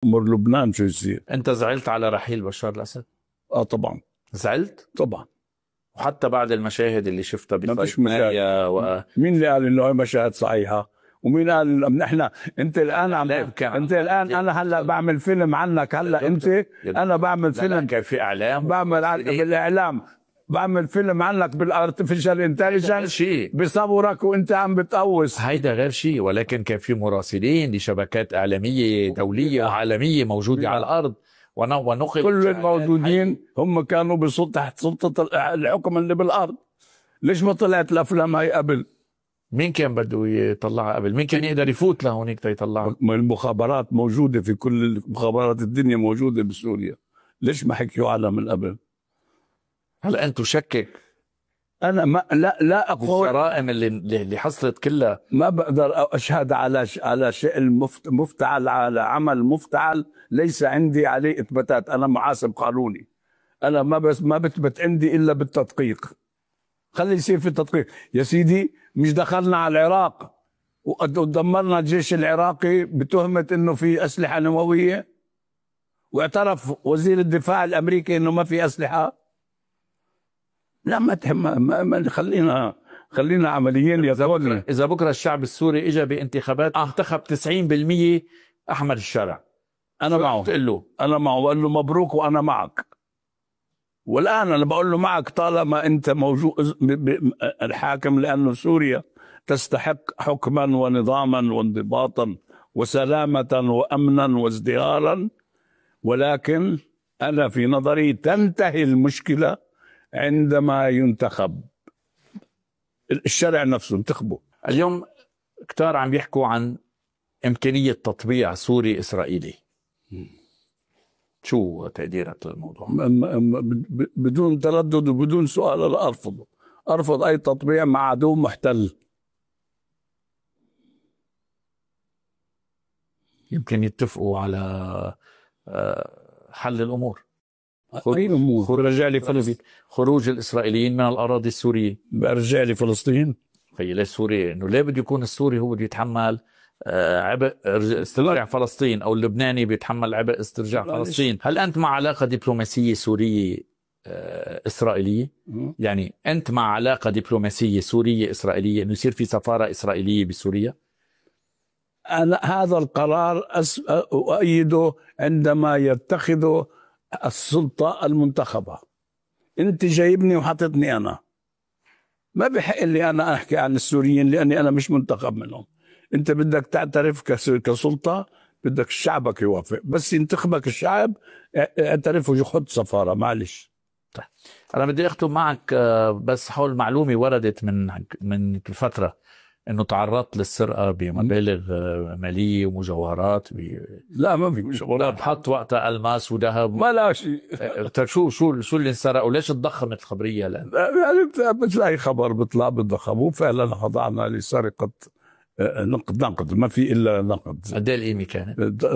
امر لبنان شو يصير؟ انت زعلت على رحيل بشار الاسد؟ اه طبعا. زعلت؟ طبعا. وحتى بعد المشاهد اللي شفتها ما فيش مشاهد. بصيدنايا مين اللي قال انه هي مشاهد صحيحه؟ ومين قال انه نحن؟ انت الان انت الان انا هلا بعمل فيلم عنك هلا انت. انا بعمل فيلم. كان في اعلام بالاعلام. بعمل فيلم عنك بالارتفيشال انتليجنس شيء بصورك وانت عم بتقوس. هيدا غير شيء، ولكن كان في مراسلين لشبكات اعلاميه دوليه وعالميه موجوده على الارض ونقل كل الموجودين هم كانوا تحت سلطه الحكم اللي بالارض. ليش ما طلعت الافلام هاي قبل؟ مين كان بده يطلعها قبل؟ مين كان يقدر يفوت لهونيك تيطلعها؟ المخابرات موجوده في كل مخابرات الدنيا موجوده بسوريا. ليش ما حكيوا عنها من قبل؟ هلا انتم شكك انا ما لا اقول الجرائم اللي حصلت كلها. ما بقدر اشهد على شيء مفتعل، على عمل مفتعل ليس عندي عليه اثباتات. انا محاسب قانوني. انا ما بثبت عندي الا بالتدقيق. خلي يصير في تدقيق يا سيدي. مش دخلنا على العراق ودمرنا الجيش العراقي بتهمة انه في اسلحة نووية، واعترف وزير الدفاع الامريكي انه ما في اسلحة. لا ما تهم، خلينا عمليين يا زلمه. اذا بكره الشعب السوري اجى بانتخابات انتخب 90% احمد الشارع، انا معه. تقول له انا معه بقول له مبروك وانا معك. والان انا بقول له معك طالما انت موجود الحاكم، لانه سوريا تستحق حكما ونظاما وانضباطا وسلامة وامنا وازدهارا. ولكن انا في نظري تنتهي المشكلة عندما ينتخب الشارع نفسه انتخبه. اليوم كتار عم يحكوا عن إمكانية تطبيع سوري إسرائيلي. شو تقديرك للموضوع؟ بدون تردد وبدون سؤال أنا أرفض أي تطبيع مع عدو محتل. يمكن يتفقوا على حل الأمور. أي أمور؟ برجع لي فلسطين، خروج الإسرائيليين من الأراضي السورية. برجع لي فلسطين. ليش سوريا؟ إنه ليه بده يكون السوري هو بده يتحمل عبء استرجاع فلسطين، أو اللبناني بيتحمل عبء استرجاع فلسطين؟ هل أنت مع علاقة دبلوماسية سورية إسرائيلية؟ يعني أنت مع علاقة دبلوماسية سورية إسرائيلية، إنه يصير في سفارة إسرائيلية بسوريا؟ أنا هذا القرار أؤيده عندما يتخذه السلطة المنتخبة. أنت جايبني وحطتني أنا، ما بحق لي أنا أحكي عن السوريين لأني أنا مش منتخب منهم. أنت بدك تعترف كسلطة، بدك شعبك يوافق. بس ينتخبك الشعب اعترف ويحط سفارة. معلش. طيب أنا بدي أختم معك بس حول معلومة وردت من فترة، إنه تعرضت للسرقة بمبالغ مالية ومجوهرات لا ما في مجوهرات. بحط وقتها ألماس وذهب ما لا شيء. شو اللي انسرق وليش تضخمت الخبرية الآن؟ يعني مثل أي خبر بيطلع بتضخموه. فعلا خضعنا لسرقة نقد. ما في إلا نقد. قد ايه القيمة كانت؟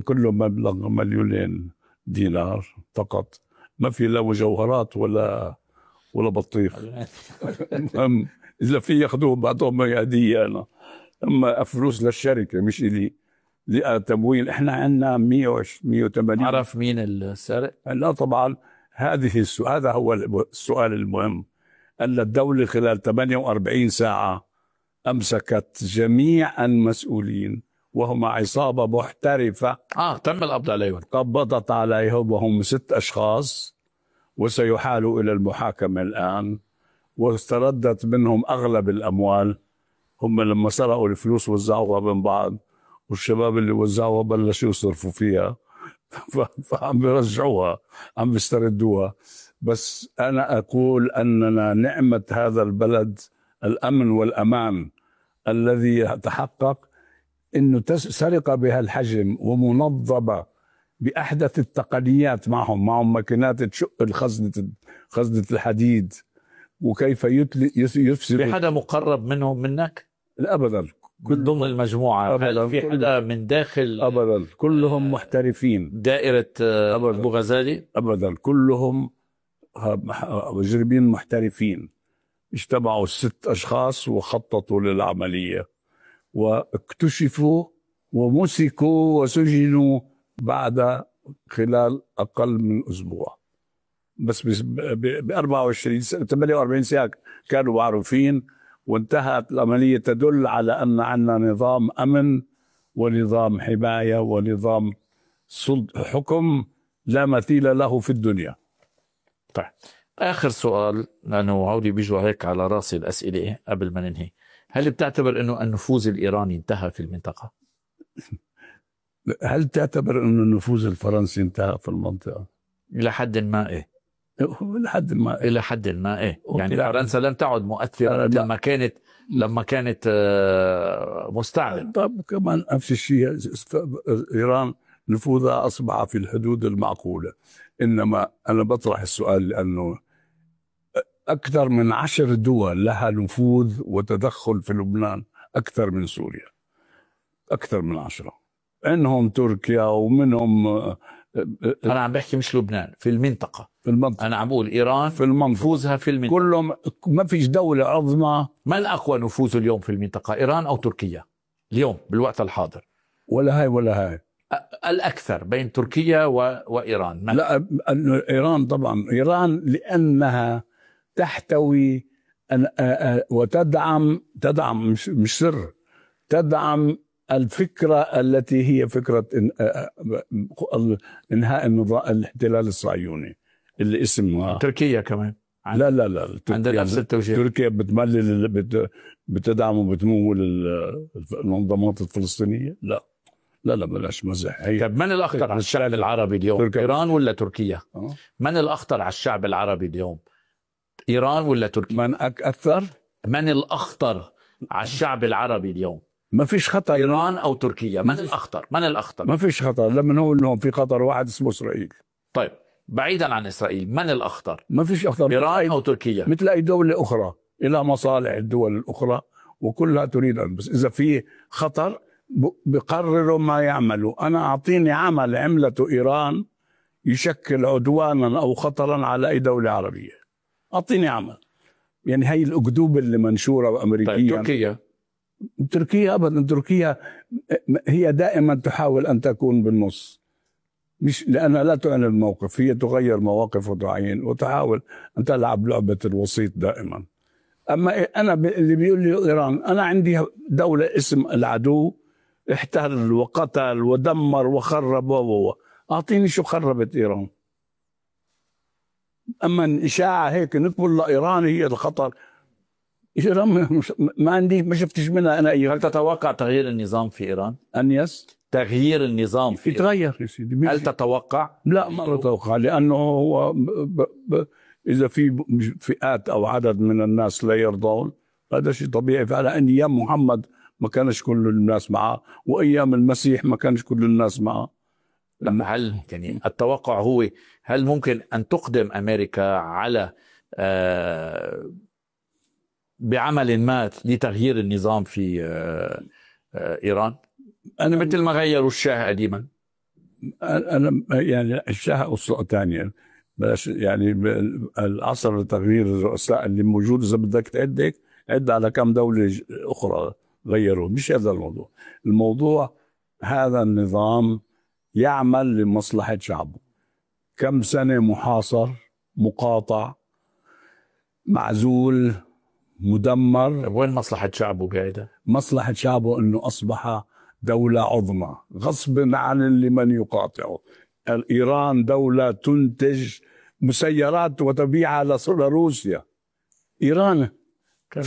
كله مبلغ 2,000,000 دينار فقط. ما في لا مجوهرات ولا بطيخ. المهم إذا في ياخذوه بعطوهم هدية. أنا أما فلوس للشركة مش إلي تمويل. إحنا عندنا 180. عرف مين السارق؟ لا طبعا. هذا هو السؤال المهم. أن الدولة خلال 48 ساعة أمسكت جميع المسؤولين، وهم عصابة محترفة. تم القبض عليهم. قبضت عليهم وهم 6 أشخاص، وسيحالوا إلى المحاكمة الآن. واستردت منهم أغلب الأموال. هم لما سرقوا الفلوس وزعوها بين بعض، والشباب اللي وزعوها بلشوا يصرفوا فيها فعم بيرجعوها، عم بيستردوها. بس أنا أقول أننا نعمة هذا البلد الأمن والأمان الذي تحقق، إنه سرقة بهالحجم ومنظمة بأحدث التقنيات. معهم ماكينات تشق خزنة الحديد، وكيف يفسد. في حدا مقرب منهم منك؟ لا أبدا. من ضمن المجموعة أبداً. في حدا من داخل؟ أبدا. كلهم محترفين. دائرة أبو غزالي؟ أبدا. كلهم مجرمين محترفين. اجتمعوا 6 أشخاص وخططوا للعملية، واكتشفوا ومسكوا وسجنوا بعد خلال أقل من أسبوع. بس ب 24 ساعة 48 ساعة كانوا معروفين، وانتهت العملية. تدل على أن عندنا نظام أمن ونظام حماية ونظام حكم لا مثيل له في الدنيا. طيب آخر سؤال، لأنه عودي بيجوا هيك على راسي الأسئلة قبل ما ننهي. هل بتعتبر أنه النفوذ الإيراني انتهى في المنطقة؟ هل تعتبر أن النفوذ الفرنسي انتهى في المنطقة؟ إلى حد ما إيه؟ إلى حد ما إيه؟ يعني فرنسا لم تعد مؤثرة لما كانت مستعمر. طب كمان نفس الشيء إيران نفوذها أصبح في الحدود المعقولة. إنما أنا بطرح السؤال لأنه أكثر من 10 دول لها نفوذ وتدخل في لبنان أكثر من سوريا، أكثر من 10. إنهم تركيا ومنهم أنا عم بحكي مش لبنان، في المنطقة. أنا عم بقول إيران في المنطقة، نفوذها في المنطقة كلهم. ما فيش دولة عظمى. من أقوى نفوذ اليوم في المنطقة، إيران أو تركيا اليوم بالوقت الحاضر؟ ولا هاي الأكثر بين تركيا وإيران. لا، إيران طبعا. إيران لأنها تحتوي وتدعم مش سر، تدعم الفكرة التي هي فكرة إنهاء الاحتلال الصهيوني اللي اسمها تركيا كمان. لا عندنا نفس التوجيه. تركيا بتدعم وبتمول المنظمات الفلسطينية. لا بلاش مزح. طب من الأخطر على الشعب العربي اليوم، إيران ولا تركيا؟ من الأخطر على الشعب العربي اليوم، إيران ولا تركيا؟ من الأخطر على الشعب العربي اليوم؟ ما فيش خطر. إيران أو تركيا؟ من الأخطر؟ ما فيش خطر. لما هو إنه في خطر واحد اسمه إسرائيل. طيب بعيدا عن إسرائيل، من الأخطر؟ ما فيش أخطر. إيران أو تركيا؟ مثل أي دولة أخرى، إلى مصالح الدول الأخرى وكلها تريد أن، بس إذا في خطر بقرروا ما يعملوا. أنا أعطيني عمل عملته إيران يشكل عدوانا أو خطرا على أي دولة عربية، أعطيني عمل. يعني هاي الأكذوبة اللي منشورة أمريكيا. طيب تركيا أبدا. تركيا هي دائما تحاول أن تكون بالنص، مش لأنها لا تعلن الموقف، هي تغير مواقف وتعين وتحاول أن تلعب لعبة الوسيط دائما. أما أنا اللي بيقول لي إيران، أنا عندي دولة اسم العدو احتل وقتل ودمر وخرب أعطيني شو خربت إيران. أما الإشاعة هيك نقول إيران هي الخطر، إيران ما عندي، ما شفتش منها أنا أي. هل تتوقع تغيير النظام في إيران؟ تغيير النظام في يتغير يا سيدي. هل تتوقع؟ لا ما أتوقع، لأنه هو إذا في فئات أو عدد من الناس لا يرضون هذا شيء طبيعي. فعلى أن أيام محمد ما كانش كل الناس معه، وأيام المسيح ما كانش كل الناس معه. هل يعني التوقع هو هل ممكن أن تقدم أمريكا على بعمل ما لتغيير النظام في إيران؟ أنا مثل ما غيروا الشاه قديما. أنا يعني الشاه قصة ثانية، بس يعني العصر لتغيير الرؤساء اللي موجود إذا بدك عد على كم دولة أخرى غيروا. مش هذا الموضوع. الموضوع هذا النظام يعمل لمصلحة شعبه. كم سنة محاصر، مقاطع، معزول، مدمر. وين مصلحة شعبه قاعدة؟ مصلحة شعبه أنه أصبح دولة عظمى غصب عن اللي من يقاطعه. إيران دولة تنتج مسيرات وتبيعها لروسيا. إيران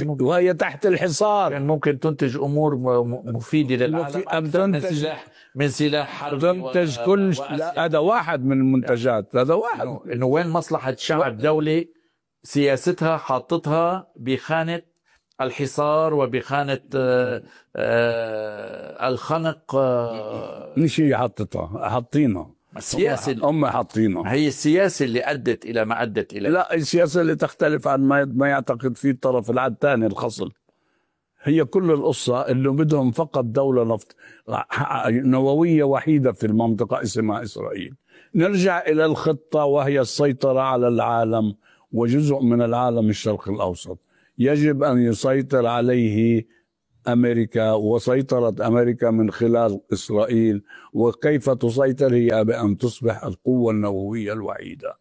وهي تحت الحصار كان ممكن تنتج أمور مفيدة للعالم، من سلاح حرب، تنتج كل هذا واحد من المنتجات. هذا واحد. إنه وين مصلحة شعب دولة سياستها حاطتها بخانة الحصار وبخانة الخنق. مش هي حاطينها السياسة حاطينها. هي السياسة اللي أدت إلى ما أدت إليه. لا، السياسة اللي تختلف عن ما يعتقد فيه الطرف الثاني الخصم. هي كل القصة اللي بدهم فقط دولة نووية وحيدة في المنطقة اسمها إسرائيل. نرجع إلى الخطة وهي السيطرة على العالم وجزء من العالم الشرق الأوسط. يجب أن يسيطر عليه أمريكا وسيطرة أمريكا من خلال إسرائيل، وكيف تسيطر هي بأن تصبح القوة النووية الوحيدة.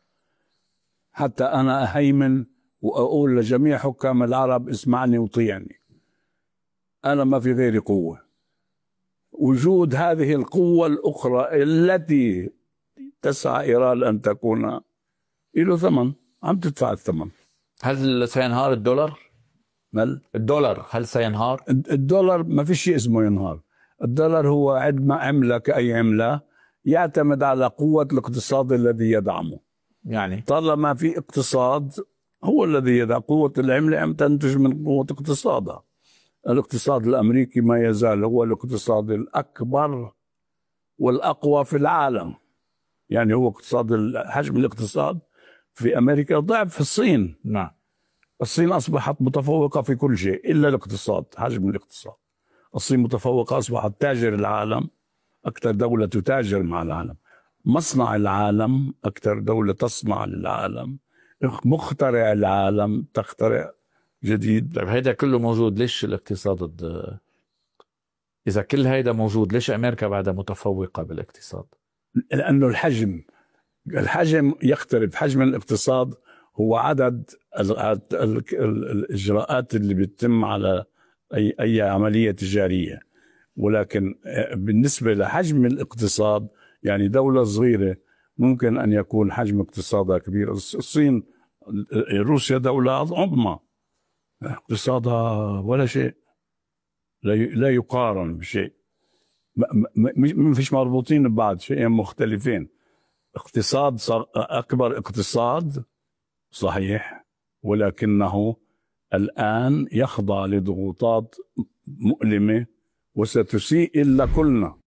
حتى أنا أهيمن وأقول لجميع حكام العرب اسمعني وطيعني، أنا ما في غيري قوة. وجود هذه القوة الأخرى التي تسعى إيران أن تكون له ثمن، عم تدفع الثمن. هل سينهار الدولار؟ الدولار هل سينهار؟ الدولار ما في شيء اسمه ينهار. الدولار هو عملة كأي عملة، يعتمد على قوة الاقتصاد الذي يدعمه. يعني طالما في اقتصاد هو الذي يدعم، قوة العملة عم تنتج من قوة اقتصادها. الاقتصاد الأمريكي ما يزال هو الاقتصاد الأكبر والأقوى في العالم. يعني هو حجم الاقتصاد في أمريكا ضعف الصين. نعم. الصين أصبحت متفوقة في كل شيء إلا الاقتصاد، حجم الاقتصاد. الصين متفوقة، أصبحت تاجر العالم، أكثر دولة تتاجر مع العالم، مصنع العالم، أكثر دولة تصنع للعالم، مخترع العالم، تخترع جديد. طيب هيدا كله موجود، ليش الاقتصاد إذا كل هيدا موجود ليش أمريكا بعدها متفوقة بالاقتصاد؟ لأنه الحجم يختلف. حجم الاقتصاد هو عدد الإجراءات اللي بتتم على أي عملية تجارية، ولكن بالنسبة لحجم الاقتصاد يعني دولة صغيرة ممكن أن يكون حجم اقتصادها كبير. الصين، روسيا دولة عظمى، اقتصادها ولا شيء، لا يقارن بشيء. ما فيش مربوطين ببعض، شيئين مختلفين. اقتصاد أكبر اقتصاد صحيح، ولكنه الآن يخضع لضغوطات مؤلمة وستسيء إلا كلنا.